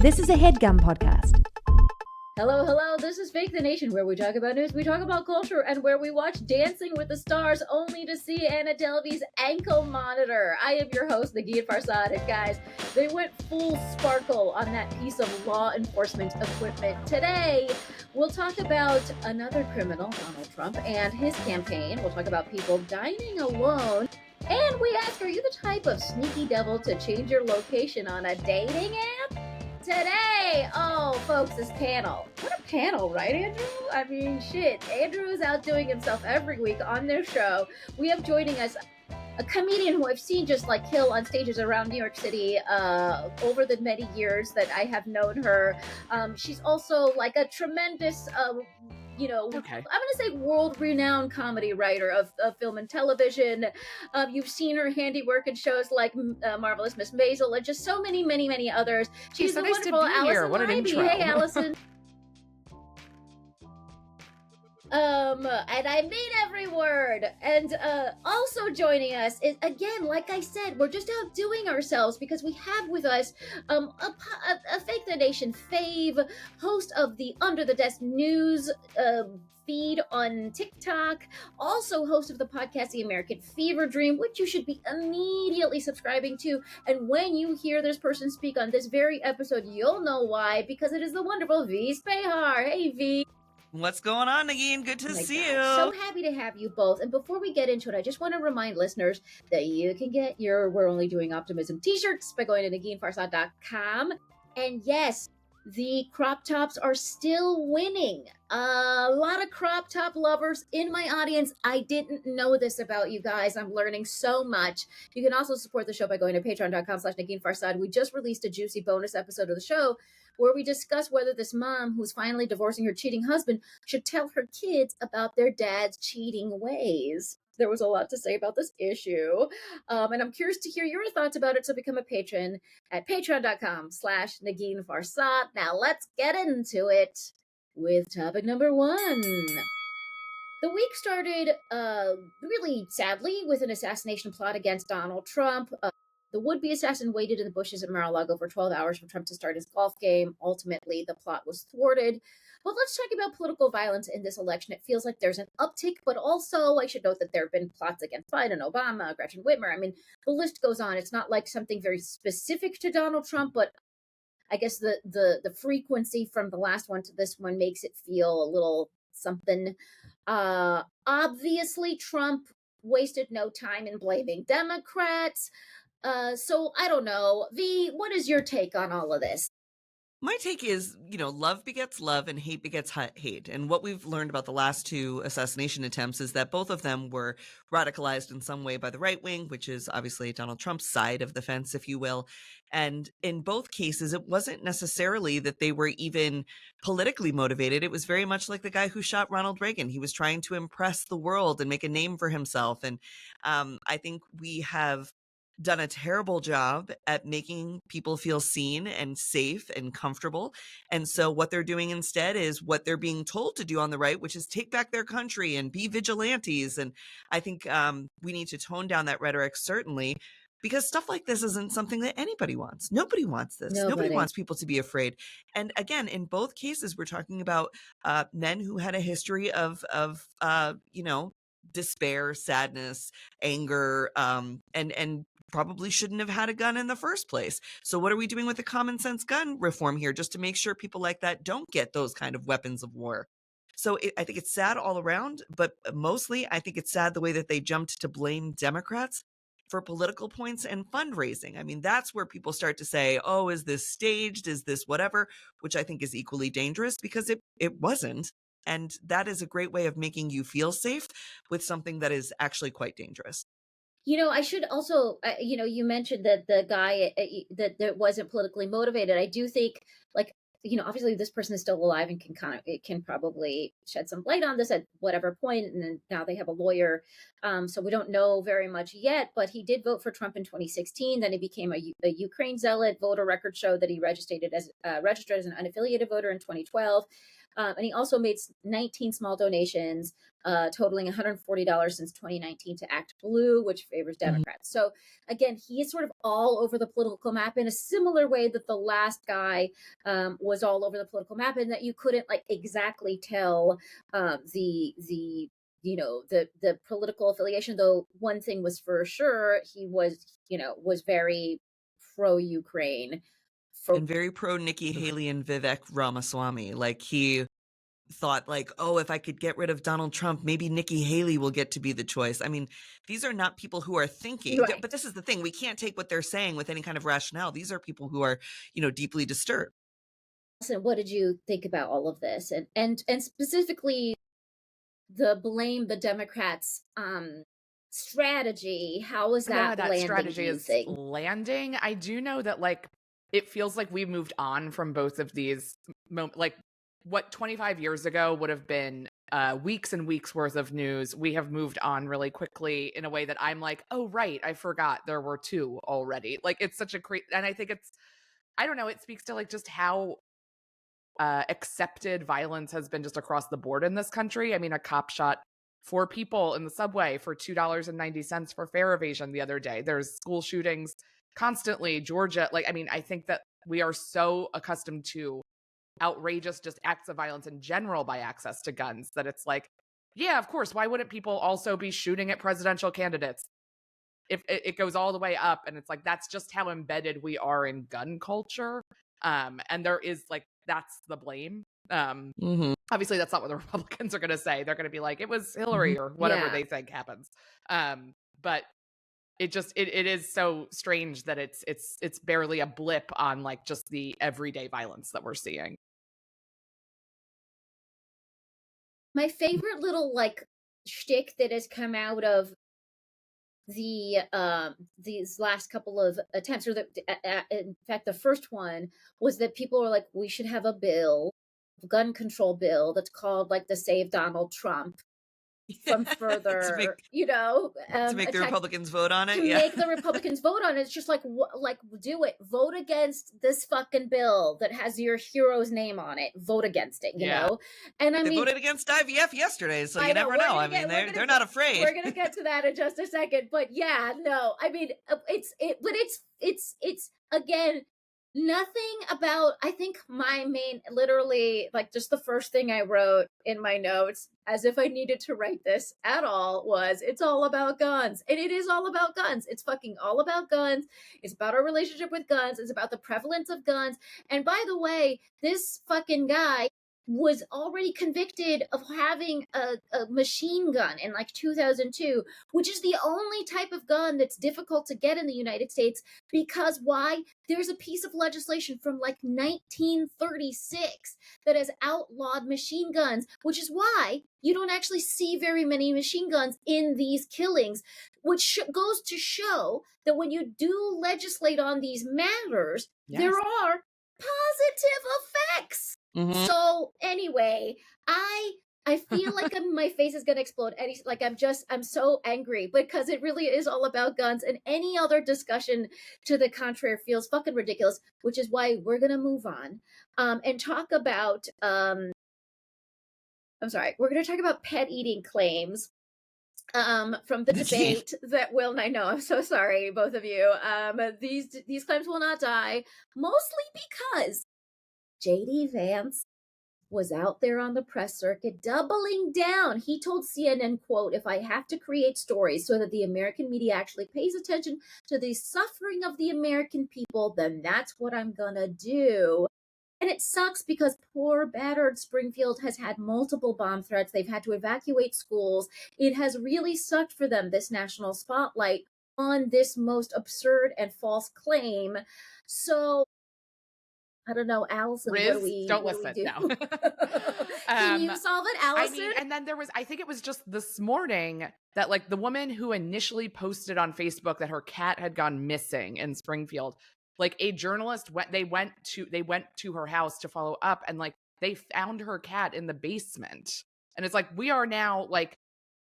This is a HeadGum podcast. Hello, this is Fake the Nation, where we talk about news, we talk about culture, and where we watch Dancing with the Stars only to see Anna Delvey's ankle monitor. I am your host, Negin Farsad, and guys, they went full sparkle on that piece of law enforcement equipment. Today, we'll talk about another criminal, Donald Trump, and his campaign. We'll talk about people dining alone. And we ask, are you the type of sneaky devil to change your location on a dating app? Today, folks, this panel. What a panel, right, Andrew? I mean, shit. Andrew is outdoing himself every week on their show. We have joining us a comedian who I've seen just like kill on stages around New York City over the many years that I have known her. She's also like a tremendous I'm going to say world-renowned comedy writer of film and television. You've seen her handiwork in shows like Marvelous Miss Maisel and just so many, many, many others. She's the wonderful Alison Leiby. Hey, Alison. And I mean every word. And also joining us is, again, like I said, we're just outdoing ourselves because we have with us a Fake the Nation fave, host of the Under the Desk News feed on TikTok, also host of the podcast The American Fever Dream, which you should be immediately subscribing to. And when you hear this person speak on this very episode, you'll know why, because it is the wonderful V Spehar. Hey, V. What's going on, Negin? Good to see you. So happy to have you both. And before we get into it, I just want to remind listeners that you can get your We're Only Doing Optimism t-shirts by going to NeginFarsad.com. And yes, the crop tops are still winning. A lot of crop top lovers in my audience. I didn't know this about you guys. I'm learning so much. You can also support the show by going to patreon.com/NeginFarsad. We just released a juicy bonus episode of the show where we discuss whether this mom who's finally divorcing her cheating husband should tell her kids about their dad's cheating ways. There was a lot to say about this issue. And I'm curious to hear your thoughts about it. So become a patron at patreon.com/NeginFarsad. Now let's get into it with topic number one. The week started really sadly with an assassination plot against Donald Trump. The would-be assassin waited in the bushes at Mar-a-Lago for 12 hours for Trump to start his golf game. Ultimately, the plot was thwarted. But let's talk about political violence in this election. It feels like there's an uptick, but also I should note that there have been plots against Biden, Obama, Gretchen Whitmer. I mean, the list goes on. It's not like something very specific to Donald Trump, but I guess the frequency from the last one to this one makes it feel a little something. Obviously, Trump wasted no time in blaming Democrats. So I don't know. V, what is your take on all of this? My take is, love begets love and hate begets hate. And what we've learned about the last two assassination attempts is that both of them were radicalized in some way by the right wing, which is obviously Donald Trump's side of the fence, if you will. And in both cases, it wasn't necessarily that they were even politically motivated. It was very much like the guy who shot Ronald Reagan. He was trying to impress the world and make a name for himself. And I think we have done a terrible job at making people feel seen and safe and comfortable. And so what they're doing instead is what they're being told to do on the right, which is take back their country and be vigilantes. And I think we need to tone down that rhetoric, certainly, because stuff like this isn't something that anybody wants. Nobody wants this. Nobody wants people to be afraid. And again, in both cases, we're talking about men who had a history of despair, sadness, anger, and probably shouldn't have had a gun in the first place. So what are we doing with the common sense gun reform here just to make sure people like that don't get those kind of weapons of war? So I think it's sad all around, but mostly I think it's sad the way that they jumped to blame Democrats for political points and fundraising. I mean, that's where people start to say, oh, is this staged? Is this whatever? Which I think is equally dangerous because it wasn't. And that is a great way of making you feel safe with something that is actually quite dangerous. I should also, you mentioned that the guy that wasn't politically motivated. I do think, obviously this person is still alive and can probably shed some light on this at whatever point. And then now they have a lawyer. So we don't know very much yet, but he did vote for Trump in 2016. Then he became a Ukraine zealot. Voter records show that he registered as an unaffiliated voter in 2012. And he also made 19 small donations, totaling $140 since 2019 to Act Blue, which favors Democrats. So again, he is sort of all over the political map in a similar way that the last guy was all over the political map, and that you couldn't like exactly tell the the political affiliation. Though one thing was for sure, he was very pro Ukraine. And very pro Nikki Haley and Vivek Ramaswamy. Like he thought like, oh, if I could get rid of Donald Trump, maybe Nikki Haley will get to be the choice. I mean, these are not people who are thinking, Right. but this is the thing. We can't take what they're saying with any kind of rationale. These are people who are, deeply disturbed. Listen, what did you think about all of this? And specifically the blame the Democrats strategy. How is that that landing, strategy do you is think? landing? I do know that like it feels like we've moved on from both of these like what 25 years ago would have been weeks and weeks worth of news. We have moved on really quickly in a way that I'm like, oh right, I forgot there were two already. Like it's such a great, and I think I don't know, it speaks to like just how accepted violence has been just across the board in this country. I mean, a cop shot 4 people in the subway for $2.90 for fare evasion the other day. There's school shootings constantly, Georgia. Like, I mean, I think that we are so accustomed to outrageous just acts of violence in general by access to guns that it's like, yeah, of course, why wouldn't people also be shooting at presidential candidates? If it goes all the way up, and it's like, that's just how embedded we are in gun culture. And there is like, that's the blame. Obviously that's not what the Republicans are going to say. They're going to be like, it was Hillary or whatever they think happens. But it is so strange that it's barely a blip on like just the everyday violence that we're seeing. My favorite little like shtick that has come out of these last couple of attempts, or in fact the first one, was that people were like, we should have a gun control bill that's called like the Save Donald Trump from further, to make the Republicans vote on it. Make the Republicans vote on it. It's just like, do it. Vote against this fucking bill that has your hero's name on it. Vote against it, you know? And I mean, they voted against IVF yesterday, so you never know. I mean, they're not afraid. We're going to get to that in just a second. But yeah, no, I mean, it's again, nothing about, I think my main, literally, like just the first thing I wrote in my notes, as if I needed to write this at all, was it's all about guns. And it is all about guns. It's fucking all about guns. It's about our relationship with guns. It's about the prevalence of guns. And by the way, this fucking guy was already convicted of having a machine gun in like 2002, which is the only type of gun that's difficult to get in the United States. Because why? There's a piece of legislation from like 1936 that has outlawed machine guns, which is why you don't actually see very many machine guns in these killings, which goes to show that when you do legislate on these matters, there are positive effects. So anyway, I feel like my face is gonna explode. Like I'm so angry because it really is all about guns, and any other discussion to the contrary feels fucking ridiculous. Which is why we're gonna move on and talk about we're gonna talk about pet eating claims from the debate that will, I know, I'm so sorry, both of you. These claims will not die, mostly because J.D. Vance was out there on the press circuit doubling down. He told CNN, quote, if I have to create stories so that the American media actually pays attention to the suffering of the American people, then that's what I'm gonna do. And it sucks because poor, battered Springfield has had multiple bomb threats. They've had to evacuate schools. It has really sucked for them, this national spotlight on this most absurd and false claim. So I don't know, Alison, Riz, what do we don't what listen. do we do? No. Can you solve it, Alison? I mean, and then I think it was just this morning that like the woman who initially posted on Facebook that her cat had gone missing in Springfield, like a journalist went to her house to follow up, and like they found her cat in the basement. And it's like, we are now like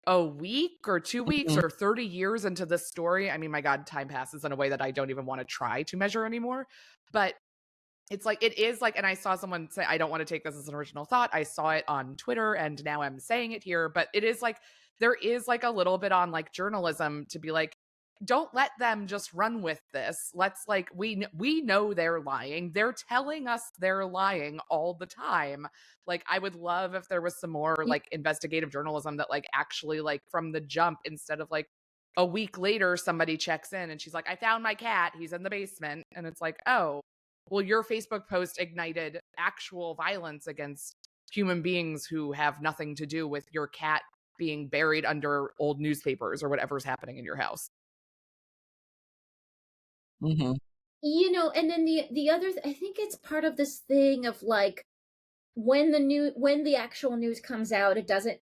a week or 2 weeks or 30 years into this story. I mean, my God, time passes in a way that I don't even want to try to measure anymore. But it's like, it is like, and I saw someone say, I don't want to take this as an original thought. I saw it on Twitter and now I'm saying it here, but it is like, there is like a little bit on like journalism to be like, don't let them just run with this. Let's like, we know they're lying. They're telling us they're lying all the time. Like, I would love if there was some more like investigative journalism that like actually like from the jump, instead of like a week later, somebody checks in and she's like, I found my cat. He's in the basement. And it's like, oh, well, your Facebook post ignited actual violence against human beings who have nothing to do with your cat being buried under old newspapers or whatever's happening in your house. Mm-hmm. You know, and then the other, I think it's part of this thing of like, when the actual news comes out, it doesn't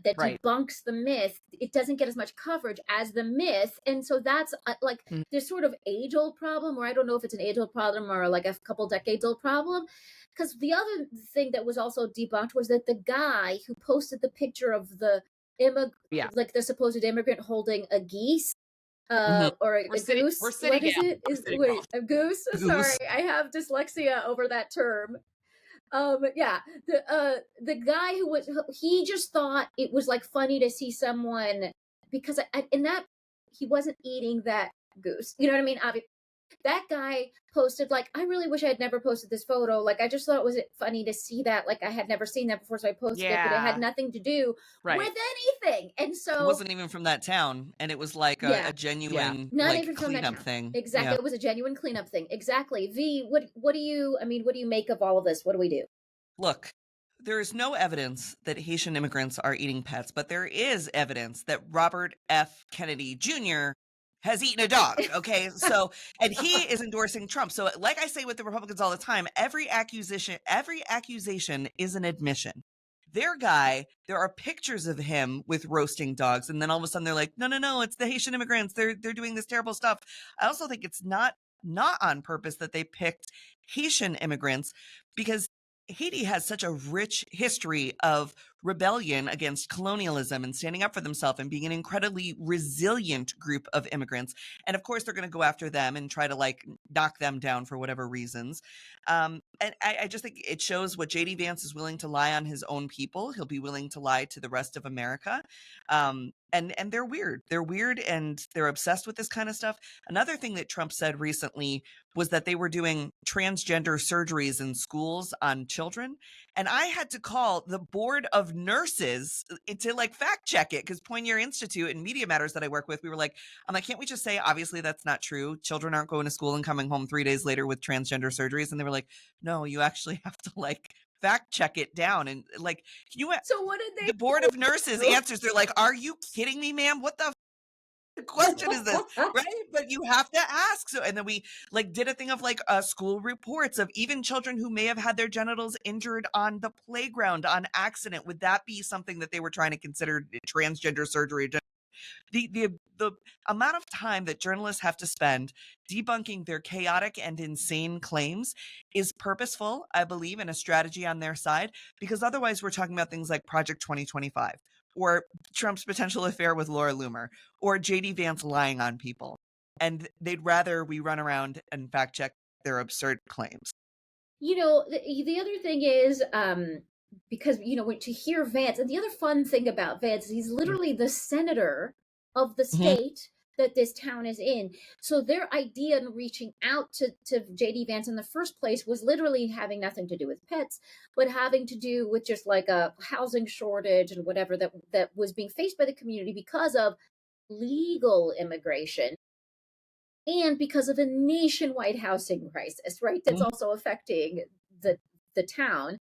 that Right. debunks the myth. It doesn't get as much coverage as the myth, and so that's like this sort of age-old problem, or I don't know if it's an age-old problem or like a couple decades-old problem. Because the other thing that was also debunked was that the guy who posted the picture of the Yeah. like the supposed immigrant holding a geese. Or a City, goose. we're city What is gal. it? We're Is city wait, gal. a goose? Goose. Sorry, I have dyslexia over that term. Yeah, the guy who was, he just thought it was like funny to see someone, because in that he wasn't eating that goose. You know what I mean? That guy posted like, I really wish I had never posted this photo. Like, I just thought it was funny to see that. Like, I had never seen that before, so I posted it, but it had nothing to do with anything. And so it wasn't even from that town, and it was like a genuine not like even from that cleanup town. thing. Exactly, Yeah. it was a genuine cleanup thing. Exactly. V, what do you? I mean, what do you make of all of this? What do we do? Look, there is no evidence that Haitian immigrants are eating pets, but there is evidence that Robert F. Kennedy Jr. has eaten a dog. Okay. So, and he is endorsing Trump. So, like I say with the Republicans all the time, every accusation is an admission. Their guy, there are pictures of him with roasting dogs. And then all of a sudden they're like, no, it's the Haitian immigrants. They're doing this terrible stuff. I also think it's not on purpose that they picked Haitian immigrants, because Haiti has such a rich history of rebellion against colonialism and standing up for themselves and being an incredibly resilient group of immigrants. And of course, they're going to go after them and try to like knock them down for whatever reasons. And I just think it shows what J.D. Vance is willing to lie on his own people. He'll be willing to lie to the rest of America. And they're weird. They're weird and they're obsessed with this kind of stuff. Another thing that Trump said recently was that they were doing transgender surgeries in schools on children. And I had to call the board of nurses to like fact check it, because Poinier Institute and Media Matters that I work with, we were like, I'm like, can't we just say, obviously that's not true. Children aren't going to school and coming home 3 days later with transgender surgeries. And they were like, no, you actually have to like fact check it down. And like, can you, so what did they the board of nurses answers, they're like, are you kidding me, ma'am? What the question is this? Right? But you have to ask. So, and then we like did a thing of like school reports of even children who may have had their genitals injured on the playground on accident. Would that be something that they were trying to consider transgender surgery? The amount of time that journalists have to spend debunking their chaotic and insane claims is purposeful, I believe, and a strategy on their side, because otherwise we're talking about things like Project 2025 or Trump's potential affair with Laura Loomer or JD Vance lying on people. And they'd rather we run around and fact check their absurd claims. You know, the other thing is, because, you know, to hear Vance, and the other fun thing about Vance is he's literally the senator of the state that this town is in. So their idea in reaching out to JD Vance in the first place was literally having nothing to do with pets, but having to do with just like a housing shortage and whatever that was being faced by the community because of legal immigration and because of a nationwide housing crisis, right? That's also affecting the town.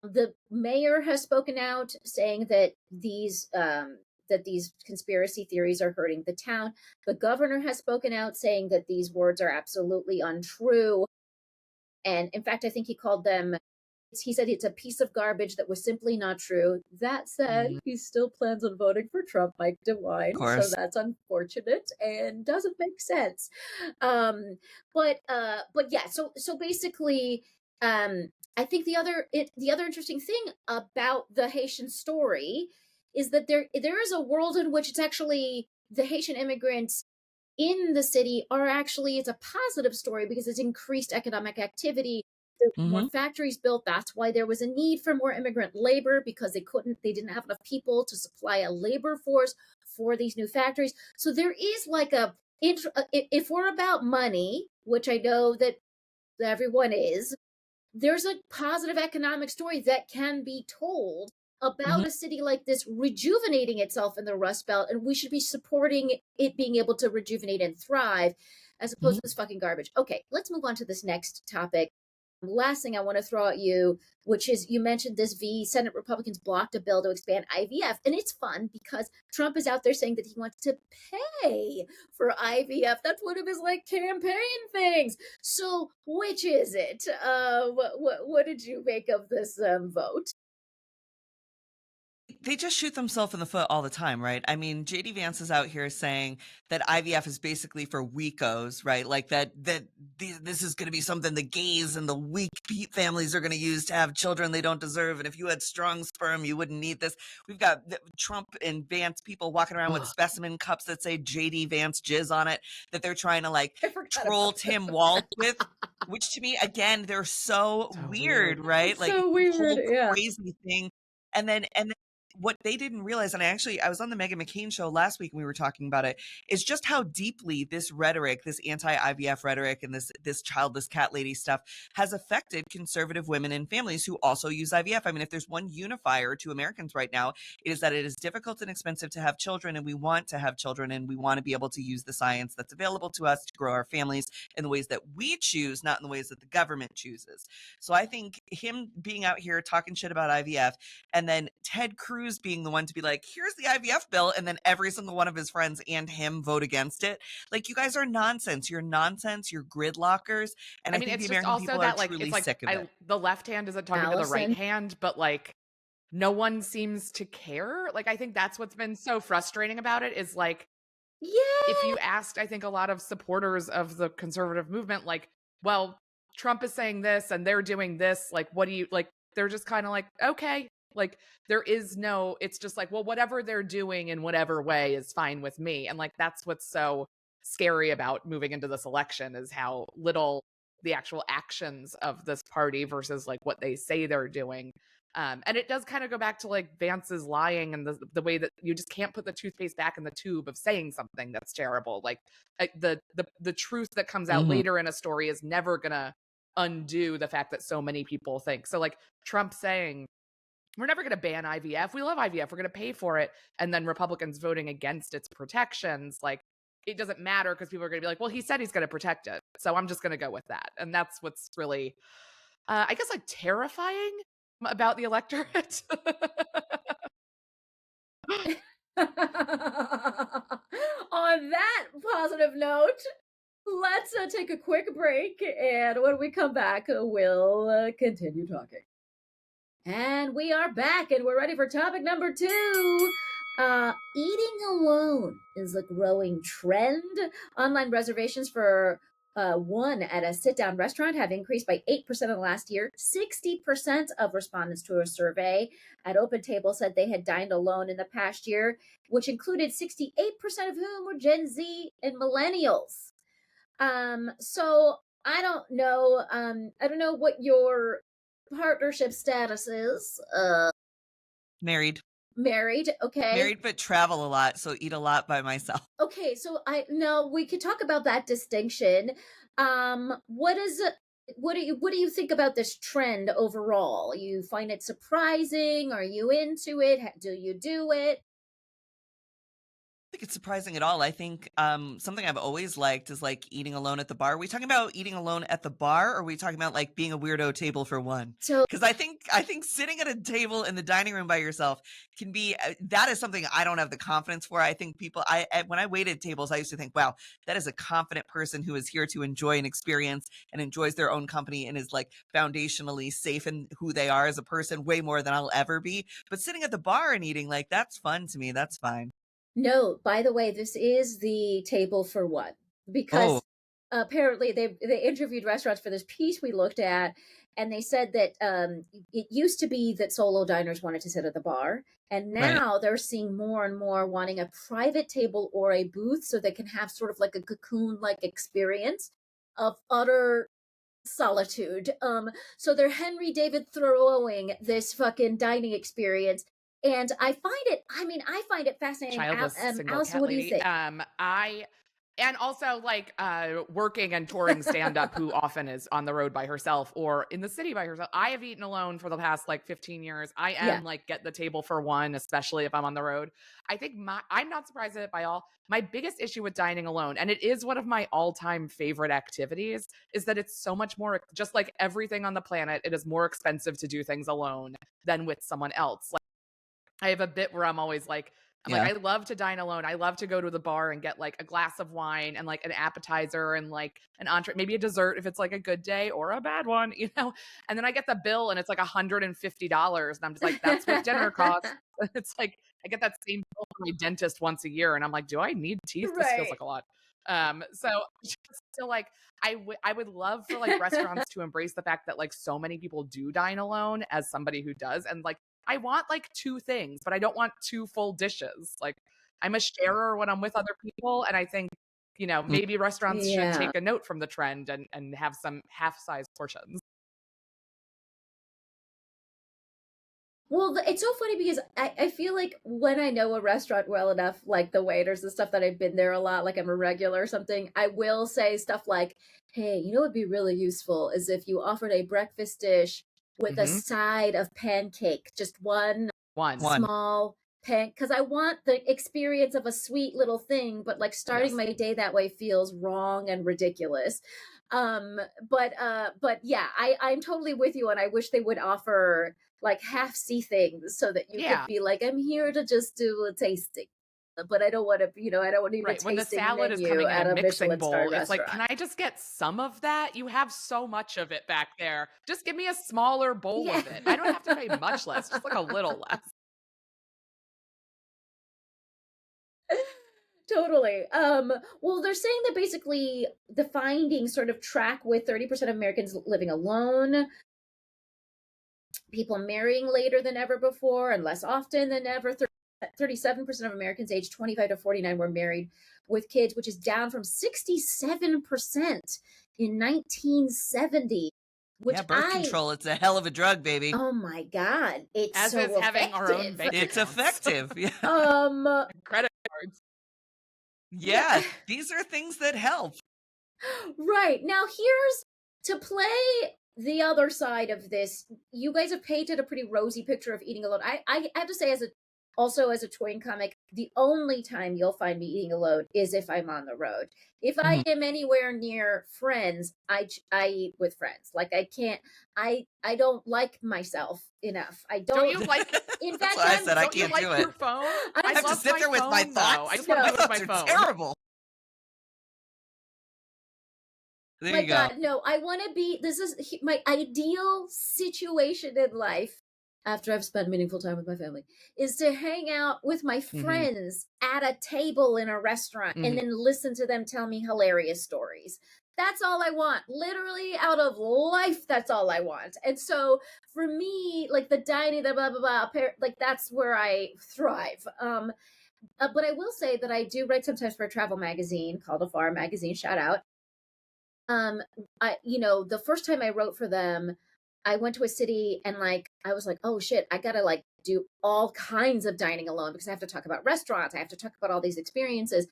The mayor has spoken out saying that these conspiracy theories are hurting the town. The governor has spoken out saying that these words are absolutely untrue. And in fact, I think he called them, he said it's a piece of garbage that was simply not true. That said, he still plans on voting for Trump, Mike DeWine. So that's unfortunate and doesn't make sense. But yeah, so basically, I think the other interesting thing about the Haitian story is that there is a world in which it's actually the Haitian immigrants in the city are actually, it's a positive story because it's increased economic activity. There were more Mm-hmm. factories built. That's why there was a need for more immigrant labor, because they didn't have enough people to supply a labor force for these new factories. So there is like if we're about money, which I know that everyone is, there's a positive economic story that can be told Mm-hmm. about a city like this rejuvenating itself in the Rust Belt, and we should be supporting it being able to rejuvenate and thrive as opposed Mm-hmm. to this fucking garbage. Okay, let's move on to this next topic. Last thing I want to throw at you, which is, you mentioned this Senate Republicans blocked a bill to expand IVF. And it's fun because Trump is out there saying that he wants to pay for IVF. That's one of his like campaign things. So which is it? What did you make of this vote? They just shoot themselves in the foot all the time, right? I mean, JD Vance is out here saying that IVF is basically for weakos, right? Like this is going to be something the gays and the weak families are going to use to have children they don't deserve. And if you had strong sperm, you wouldn't need this. We've got Trump and Vance people walking around with specimen cups that say JD Vance jizz on it, that they're trying to like troll Tim Walz with. Which to me, again, they're so weird, right? Like So this weird, whole yeah. crazy thing. And then what they didn't realize, and I was on the Meghan McCain show last week and we were talking about it, is just how deeply this rhetoric, this anti-IVF rhetoric and this childless cat lady stuff has affected conservative women and families who also use IVF. I mean, if there's one unifier to Americans right now, it is that it is difficult and expensive to have children, and we want to have children, and we want to be able to use the science that's available to us to grow our families in the ways that we choose, not in the ways that the government chooses. So I think him being out here talking shit about IVF, and then Ted Cruz being the one to be like, here's the IVF bill, and then every single one of his friends and him vote against it. Like, you guys are nonsense. You're nonsense. You're gridlockers. And I mean, think the it's just American also people are that like truly it's like sick of it. the left hand isn't talking to the right Alison. hand, but like no one seems to care. Like, I think that's what's been so frustrating about it is like, Yeah. if you asked, I think a lot of supporters of the conservative movement, like, well, Trump is saying this and they're doing this, like, what do you like? They're just kind of like, okay, like there is no, it's just like, well, whatever they're doing in whatever way is fine with me. And like, that's what's so scary about moving into this election is how little the actual actions of this party versus like what they say they're doing. And it does kind of go back to like Vance's lying and the way that you just can't put the toothpaste back in the tube of saying something that's terrible. Like the truth that comes out later in a story is never gonna undo the fact that so many people think. So like Trump saying, we're never going to ban IVF. We love IVF. We're going to pay for it. And then Republicans voting against its protections. Like, it doesn't matter because people are going to be like, well, he said he's going to protect it. So I'm just going to go with that. And that's what's really, I guess, like terrifying about the electorate. On that positive note, let's take a quick break. And when we come back, we'll continue talking. And we are back, and we're ready for topic number 2. Eating alone is a growing trend. Online reservations for one at a sit-down restaurant have increased by 8% in the last year. 60% of respondents to a survey at Open Table said they had dined alone in the past year, which included 68% of whom were Gen Z and millennials. So I don't know. I don't know what your partnership status is. Married, okay. married, but travel a lot, so eat a lot by myself. Okay, so we could talk about that distinction. What do you think about this trend overall? You find it surprising? Are you into it? Do you do it? Think it's surprising at all. I think something I've always liked is like eating alone at the bar. Are we talking about eating alone at the bar, or are we talking about like being a weirdo table for one? So, Because I think sitting at a table in the dining room by yourself can be that is something I don't have the confidence for. I think people when I waited tables, I used to think, wow, that is a confident person who is here to enjoy an experience and enjoys their own company and is like foundationally safe in who they are as a person, way more than I'll ever be. But sitting at the bar and eating, like, that's fun to me. That's fine. no, by the way, this is the table for one, because apparently they interviewed restaurants for this piece we looked at, and they said that it used to be that solo diners wanted to sit at the bar, and now they're seeing more and more wanting a private table or a booth so they can have sort of like a cocoon-like experience of utter solitude. So they're Henry David Thoreauing this fucking dining experience. And I find it fascinating. Childless single Allison, cat what do you lady. think? I and also like working and touring stand up who often is on the road by herself or in the city by herself. I have eaten alone for the past like 15 years. I Yeah. am like get the table for one, especially if I'm on the road. I think I'm not surprised at it by all. My biggest issue with dining alone, and it is one of my all-time favorite activities, is that it's so much more, just like everything on the planet, it is more expensive to do things alone than with someone else. I have a bit where I'm always like, Yeah. I love to dine alone. I love to go to the bar and get like a glass of wine and like an appetizer and like an entree, maybe a dessert if it's like a good day or a bad one, you know? And then I get the bill and it's like $150. And I'm just like, that's what dinner costs. It's like, I get that same bill from my dentist once a year. And I'm like, do I need teeth? This feels Right. like a lot. So just to like, I would love for like restaurants to embrace the fact that like so many people do dine alone as somebody who does. And like, I want like two things, but I don't want two full dishes. Like I'm a sharer when I'm with other people. And I think, maybe restaurants should Yeah. take a note from the trend and have some half-size portions. Well, it's so funny because I feel like when I know a restaurant well enough, like the waiters and stuff, that I've been there a lot, like I'm a regular or something, I will say stuff like, hey, you know what would be really useful is if you offered a breakfast dish with a side of pancake, just one One. small pan, because I want the experience of a sweet little thing, but like starting Yes. my day that way feels wrong and ridiculous. But yeah, I'm totally with you, and I wish they would offer like half see things so that you could Yeah. be like, I'm here to just do a tasting. But I don't want to, I don't need a Right. When the tasting salad is menu coming in at a a mixing Michelin star bowl, it's like, restaurant. can I just get some of that? You have so much of it back there. Just give me a smaller bowl Yeah. of it. I don't have to pay much less, just like a little less. Totally. Well, they're saying that basically the findings sort of track with 30% of Americans living alone, people marrying later than ever before and less often than ever. 37% of Americans aged 25 to 49 were married with kids, which is down from 67% in 1970. Which Yeah, birth control, it's a hell of a drug, baby. Oh my God. It's As so is having our own effective. bank It's accounts. effective. Yeah. Credit cards. Yeah, these are things that help. Right. Now here's to play the other side of this. You guys have painted a pretty rosy picture of eating alone. I have to say, as a touring comic, the only time you'll find me eating alone is if I'm on the road. If I am anywhere near friends, I eat with friends. Like I can't, I don't like myself enough. I don't. Don't you like? In That's fact, why I said I Don't you can't like do your it. phone? I have to love sit there with my phone, though. thoughts. I just want to My do it with my thoughts are phone. terrible. There My you go. God, no, I want to be, this is my ideal situation in life after I've spent meaningful time with my family, is to hang out with my friends at a table in a restaurant and then listen to them tell me hilarious stories. That's all I want. Literally out of life, that's all I want. And so for me, like the dining, the blah, blah, blah, like that's where I thrive. But I will say that I do write sometimes for a travel magazine called Afar Magazine, shout out. The first time I wrote for them, I went to a city and like I was like, oh shit, I gotta like do all kinds of dining alone because I have to talk about restaurants, I have to talk about all these experiences.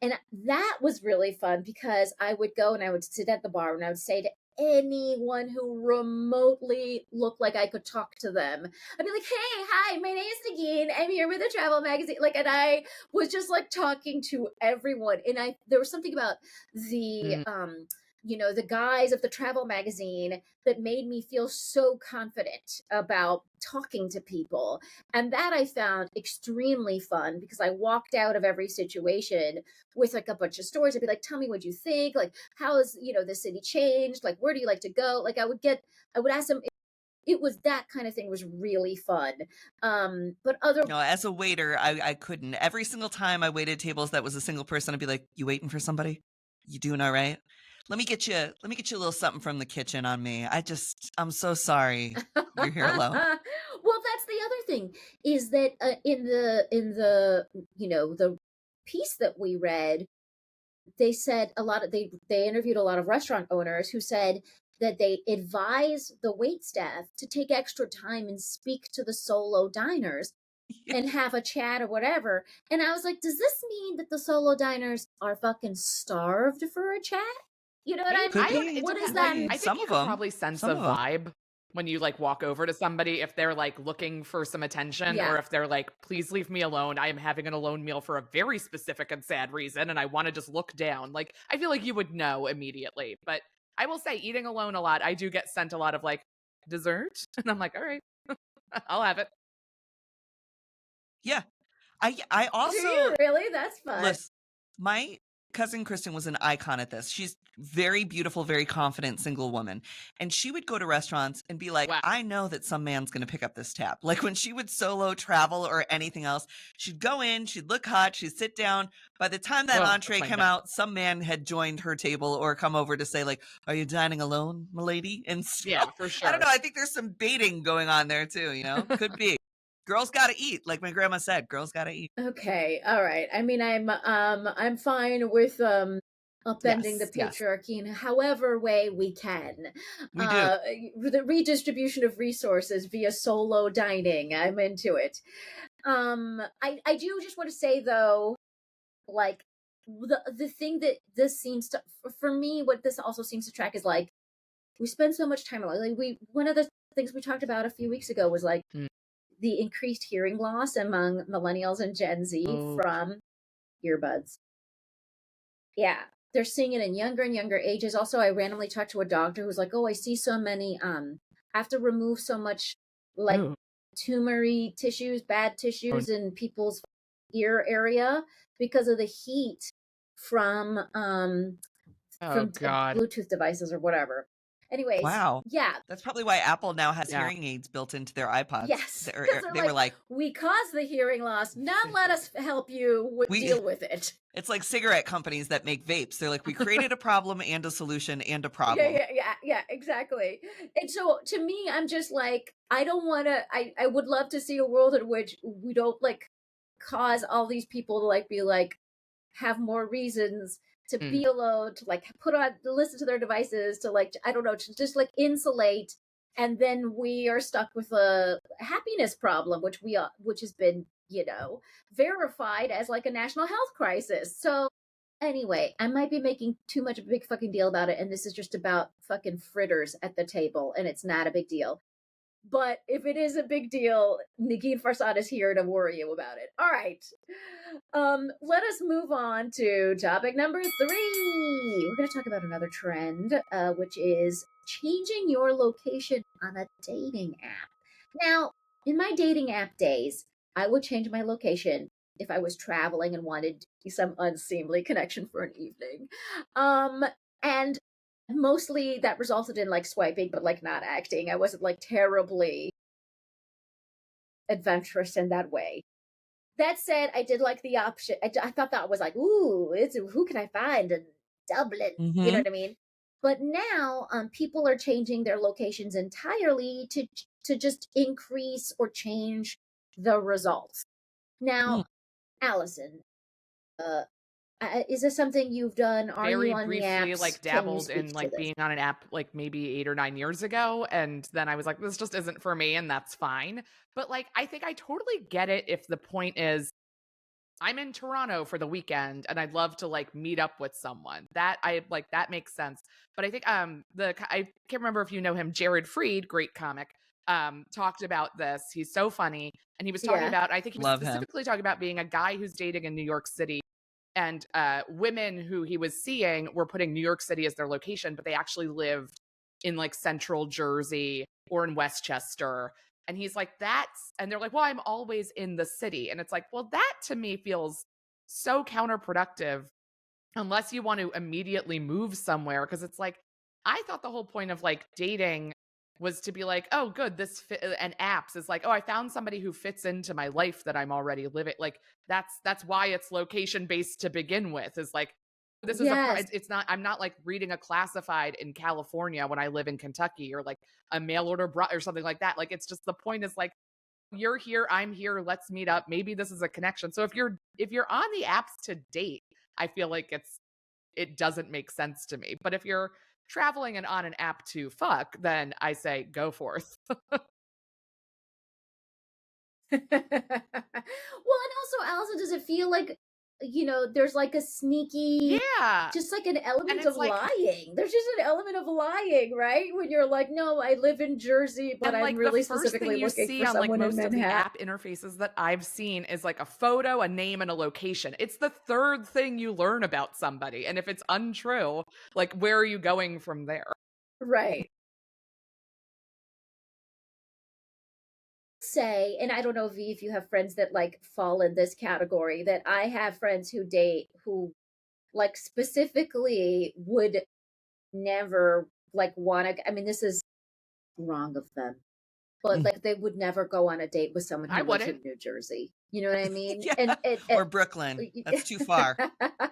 And that was really fun because I would go and I would sit at the bar and I would say to anyone who remotely looked like I could talk to them, I'd be like, hey, hi, my name is Negin. I'm here with a travel magazine. Like, and I was just like talking to everyone. And there was something about the the guys of the travel magazine that made me feel so confident about talking to people. And that I found extremely fun because I walked out of every situation with like a bunch of stories. I'd be like, tell me what you think. Like, how has, the city changed? Like, where do you like to go? Like, I would ask them. It was that kind of thing was really fun. But No, as a waiter, I couldn't. Every single time I waited tables that was a single person, I'd be like, you waiting for somebody? You doing all right? Let me get you a little something from the kitchen on me. I'm so sorry you're here alone. Well, that's the other thing is that in the the piece that we read, they said they interviewed a lot of restaurant owners who said that they advise the wait staff to take extra time and speak to the solo diners and have a chat or whatever. And I was like, does this mean that the solo diners are fucking starved for a chat? You know what I Could mean? be. What is depends. that? I think Some you of can them. probably sense Some a of 'em. vibe when you like walk over to somebody if they're like looking for some attention Yeah. or if they're like, please leave me alone. I am having an alone meal for a very specific and sad reason and I want to just look down. Like, I feel like you would know immediately. But I will say, eating alone a lot, I do get sent a lot of like dessert. And I'm like, all right, I'll have it. Yeah. I Do also you really? That's fun. listen, my cousin Kristen was an icon at this. She's very beautiful, very confident single woman. And she would go to restaurants and be like, Wow. I know that some man's going to pick up this tab. Like when she would solo travel or anything else, she'd go in, she'd look hot, she'd sit down. By the time that Oh, entree my came God. out, some man had joined her table or come over to say like, are you dining alone, milady? And so, Yeah, for sure. I don't know. I think there's some baiting going on there too, you know, could be. Girls got to eat. Like my grandma said, girls got to eat. Okay, all right. I mean, I'm fine with upending the Yes. patriarchy in however way we can. We do. The redistribution of resources via solo dining. I'm into it. I do just want to say though, like the thing that this seems to for me, what this also seems to track is like we spend so much time like we one of the things we talked about a few weeks ago was like the increased hearing loss among millennials and Gen Z from earbuds. Yeah, they're seeing it in younger and younger ages. Also, I randomly talked to a doctor who's like, "Oh, I see so many. I have to remove so much like tumory tissues, bad tissues in people's ear area because of the heat from God. Bluetooth devices or whatever." Anyways, Wow. yeah. That's probably why Apple now has hearing aids built into their iPods. Yes. They were like, we caused the hearing loss. Now let us help you deal with it. It's like cigarette companies that make vapes. They're like, we created a problem and a solution and a problem. Yeah, exactly. And so to me, I'm just like, I don't want to, I would love to see a world in which we don't like cause all these people to like be like, have more reasons to be alone, to like listen to their devices, to like, I don't know, to just like insulate. And then we are stuck with a happiness problem, which has been, verified as like a national health crisis. So anyway, I might be making too much of a big fucking deal about it. And this is just about fucking fritters at the table. And it's not a big deal. But if it is a big deal, Negin Farsad is here to worry you about it. All right. Let us move on to topic number 3. We're going to talk about another trend, which is changing your location on a dating app. Now, in my dating app days, I would change my location if I was traveling and wanted some unseemly connection for an evening. And mostly that resulted in like swiping, but like not acting. I wasn't like terribly adventurous in that way. That said, I did like the option. I thought that was like, ooh, who can I find in Dublin? You know what I mean? But now people are changing their locations entirely to just increase or change the results. Now, Alison, is this something you've done? Are Very you on briefly, the apps? like dabbled in like being on an app like maybe 8 or 9 years ago, and then I was like, this just isn't for me, and that's fine. But like, I think I totally get it if the point is I'm in Toronto for the weekend and I'd love to like meet up with someone. That makes sense. But I think I can't remember if you know him, Jared Freed, great comic, talked about this. He's so funny, and he was talking about, I think he was specifically talking about being a guy who's dating in New York City. And women who he was seeing were putting New York City as their location, but they actually lived in like central Jersey or in Westchester. And he's like, and they're like, well, I'm always in the city. And it's like, well, that to me feels so counterproductive unless you want to immediately move somewhere. Cause it's like, I thought the whole point of like dating was to be like, oh, good, and apps is like, oh, I found somebody who fits into my life that I'm already living. Like that's why it's location based to begin with. Is like, this is it's not. I'm not like reading a classified in California when I live in Kentucky, or like a mail order or something like that. Like it's just, the point is like, you're here, I'm here, let's meet up. Maybe this is a connection. So if you're on the apps to date, I feel like it doesn't make sense to me. But if you're traveling and on an app to fuck, then I say go forth. Well, and also, Allison, does it feel like, there's like a sneaky, Yeah. just like an And element it's of like, lying? There's just an element of lying, right? When you're like, no, I live in Jersey, but and I'm like really the first thing specifically you looking see for on like someone in most of the Manhattan. app interfaces that I've seen is like a photo, a name, and a location. It's the third thing you learn about somebody. And if it's untrue, like where are you going from there? Right. Say, and I don't know, V, if you have friends that like fall in this category, that I have friends who date who like specifically would never like want to, I mean, this is wrong of them, but like they would never go on a date with someone I who lives in wouldn't. New Jersey. You know what I mean? Yeah. Or Brooklyn. That's too far.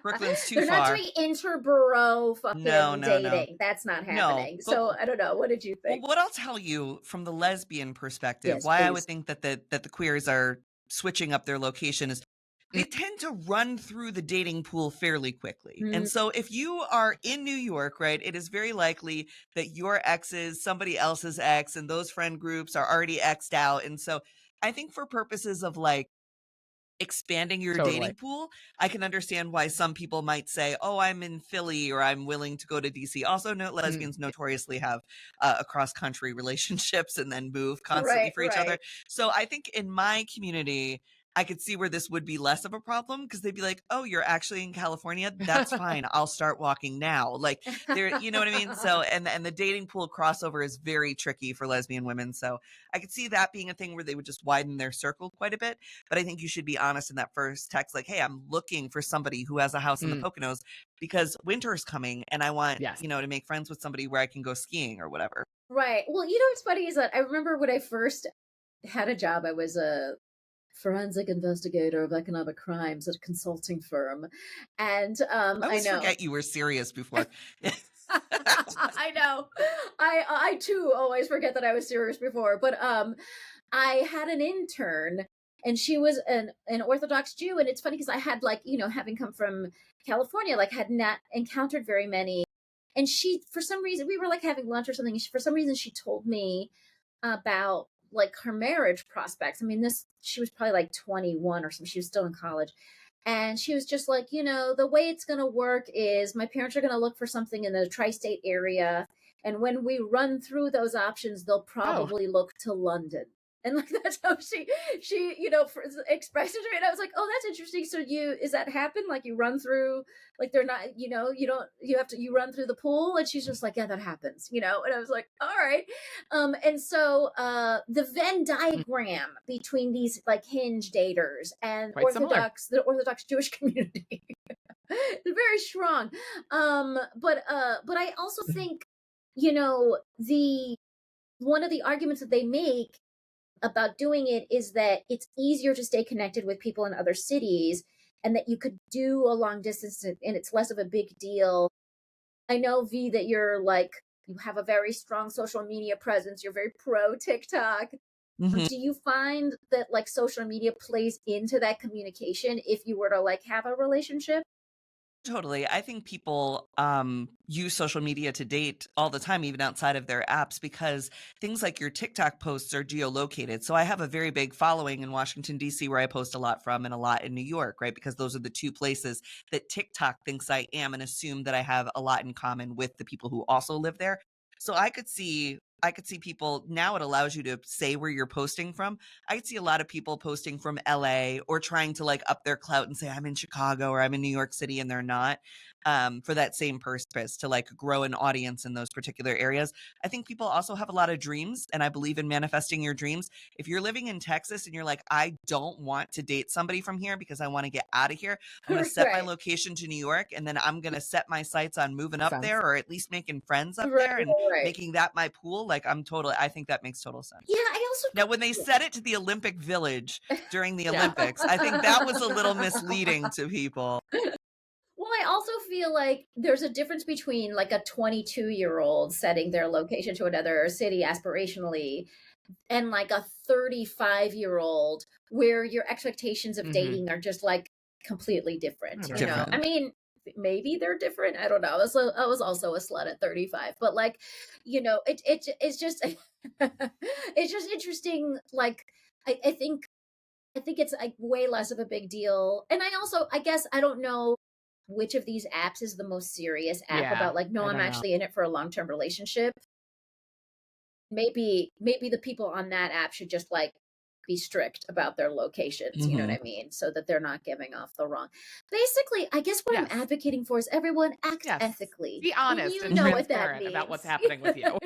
Brooklyn's too They're not far. doing interborough fucking No. dating. That's not No, happening. but So I don't know. What did you well, think? what I'll tell you from the lesbian perspective, Yes, why I please. would think that the queers are switching up their location is they tend to run through the dating pool fairly quickly. And so if you are in New York, right, it is very likely that your ex is somebody else's ex and those friend groups are already X'd out. And so I think for purposes of like expanding your Totally. dating pool, I can understand why some people might say, oh, I'm in Philly or I'm willing to go to DC. Also, lesbians notoriously have across country relationships and then move constantly for each other. So I think in my community, I could see where this would be less of a problem because they'd be like, oh, you're actually in California? That's fine. I'll start walking now. Like there, you know what I mean? So, and the dating pool crossover is very tricky for lesbian women. So I could see that being a thing where they would just widen their circle quite a bit. But I think you should be honest in that first text, like, hey, I'm looking for somebody who has a house in the Poconos because winter's coming and I want, to make friends with somebody where I can go skiing or whatever. Right. Well, what's funny is that I remember when I first had a job, I was a forensic investigator of economic crimes at a consulting firm. And I always know. forget you were serious before. I know. I too always forget that I was serious before. But I had an intern and she was an Orthodox Jew. And it's funny because I had like, having come from California, like had not encountered very many. And she, for some reason, we were like having lunch or something. For some reason, she told me about like her marriage prospects. I mean, she was probably like 21 or something. She was still in college. And she was just like, the way it's going to work is my parents are going to look for something in the tri-state area. And when we run through those options, they'll probably look to London. And like, that's how she expressed it to me. And I was like, oh, that's interesting. So is that happen? Like you run through, like they're not, you run through the pool. And she's just like, yeah, that happens, And I was like, all right. And so the Venn diagram between these like Hinge daters and the Orthodox Jewish community is very strong. But I also think, one of the arguments that they make about doing it is that it's easier to stay connected with people in other cities and that you could do a long distance and it's less of a big deal. I know, V, that you're like, you have a very strong social media presence. You're very pro TikTok. Do you find that like social media plays into that communication if you were to like have a relationship? Totally. I think people use social media to date all the time, even outside of their apps, because things like your TikTok posts are geolocated. So I have a very big following in Washington, D.C., where I post a lot from and a lot in New York, right? Because those are the two places that TikTok thinks I am and assume that I have a lot in common with the people who also live there. So I could see people now. It allows you to say where you're posting from. I could see a lot of people posting from LA or trying to like up their clout and say I'm in Chicago or I'm in New York City, and they're not, for that same purpose to like grow an audience in those particular areas. I think people also have a lot of dreams, and I believe in manifesting your dreams. If you're living in Texas and you're like, I don't want to date somebody from here because I want to get out of here, I'm going to set my location to New York, and then I'm going to set my sights on moving up there, or at least making friends up there and making that my pool. Like I think that makes total sense. Yeah, I also now when they set it to the Olympic Village during the Olympics, I think that was a little misleading to people. Well, I also feel like there's a difference between like a 22-year-old setting their location to another city aspirationally and like a 35-year-old where your expectations of dating are just like completely different. I mean, maybe they're different. I don't know. I was also a slut at 35, but like, it's just it's just interesting. Like, I think it's like way less of a big deal. And I guess I don't know which of these apps is the most serious app Yeah, about like, no, I I'm don't know. actually in it for a long-term relationship. Maybe the people on that app should just like be strict about their locations, you know what I mean? So that they're not giving off the wrong. Basically, I guess what I'm Yes. advocating for is everyone act Yes. ethically. Be honest You and know what that transparent means. about what's happening with you.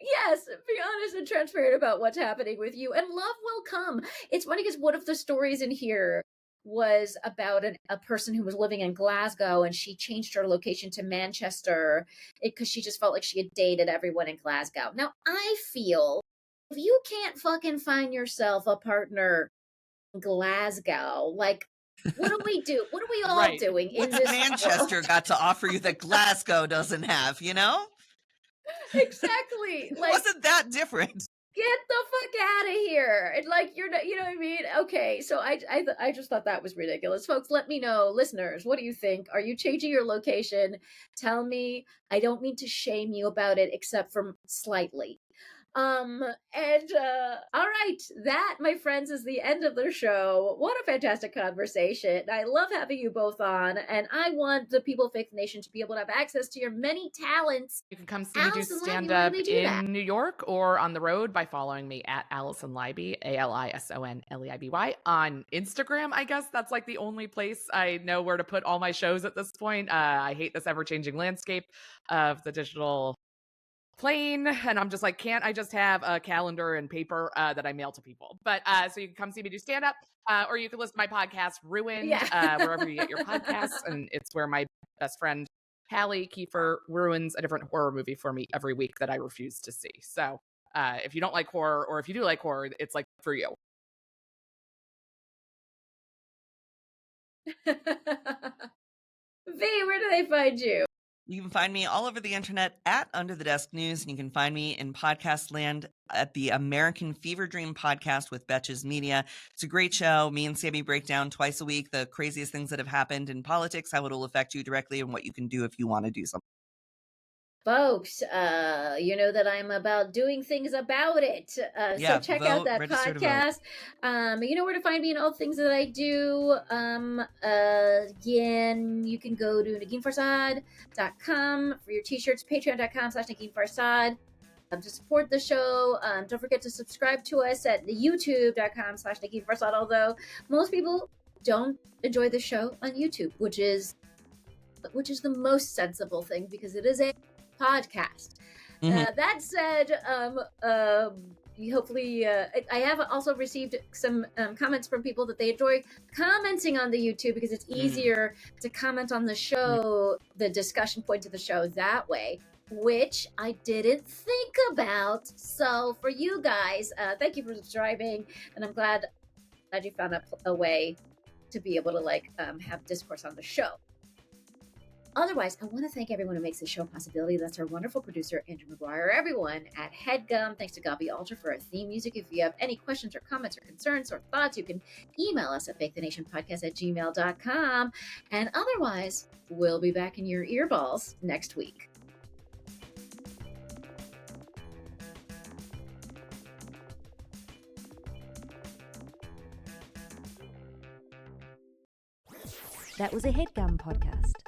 Yes, be honest and transparent about what's happening with you, and love will come. It's funny because one of the stories in here was about a person who was living in Glasgow, and she changed her location to Manchester because she just felt like she had dated everyone in Glasgow. Now, I feel if you can't fucking find yourself a partner in Glasgow, like, what do we do? What are we all Right. doing in What's this Manchester world? got to offer you that Glasgow doesn't have, you know? Exactly. It Like, wasn't that different. get the fuck out of here. And like, you're not, you know what I mean? Okay. So I just thought that was ridiculous. Folks, let me know, listeners, what do you think? Are you changing your location? Tell me. I don't mean to shame you about it, except for slightly. All right, that, my friends, is the end of the show. What a fantastic conversation. I love having you both on, and I want the people of Faith Nation to be able to have access to your many talents. You can come see me do Alison Leiby, stand where up do they do that? in New York or on the road by following me at Alison Leiby, ALISONLEIBY. On Instagram, I guess that's like the only place I know where to put all my shows at this point. I hate this ever-changing landscape of the digital plane, and I'm just like, can't I just have a calendar and paper that I mail to people? But so you can come see me do stand up, or you can listen to my podcast Ruined, Yeah. wherever you get your podcasts, and it's where my best friend Hallie Kiefer ruins a different horror movie for me every week that I refuse to see. So if you don't like horror, or if you do like horror, it's like for you. V, where do they find you? You can find me all over the internet at Under the Desk News, and you can find me in podcast land at the American Fever Dream podcast with Betches Media. It's a great show. Me and Sammy break down twice a week the craziest things that have happened in politics, how it'll affect you directly, and what you can do if you want to do something. Folks, you know that I'm about doing things about it. So check out that podcast. You know where to find me and all the things that I do. Again, you can go to NeginFarsad.com for your t-shirts, patreon.com/NeginFarsad. To support the show. Don't forget to subscribe to us at youtube.com/NeginFarsad, although most people don't enjoy the show on YouTube, which is the most sensible thing because it is a podcast. That said, hopefully, I have also received some comments from people that they enjoy commenting on the YouTube because it's easier to comment on the show, the discussion points of the show that way, which I didn't think about. So for you guys, thank you for subscribing, and I'm glad you found a way to be able to like have discourse on the show. Otherwise, I want to thank everyone who makes this show a possibility. That's our wonderful producer, Andrew McGuire. Everyone at HeadGum. Thanks to Gaby Alter for our theme music. If you have any questions or comments or concerns or thoughts, you can email us at fakethenationpodcast@gmail.com. And otherwise, we'll be back in your earballs next week. That was a HeadGum podcast.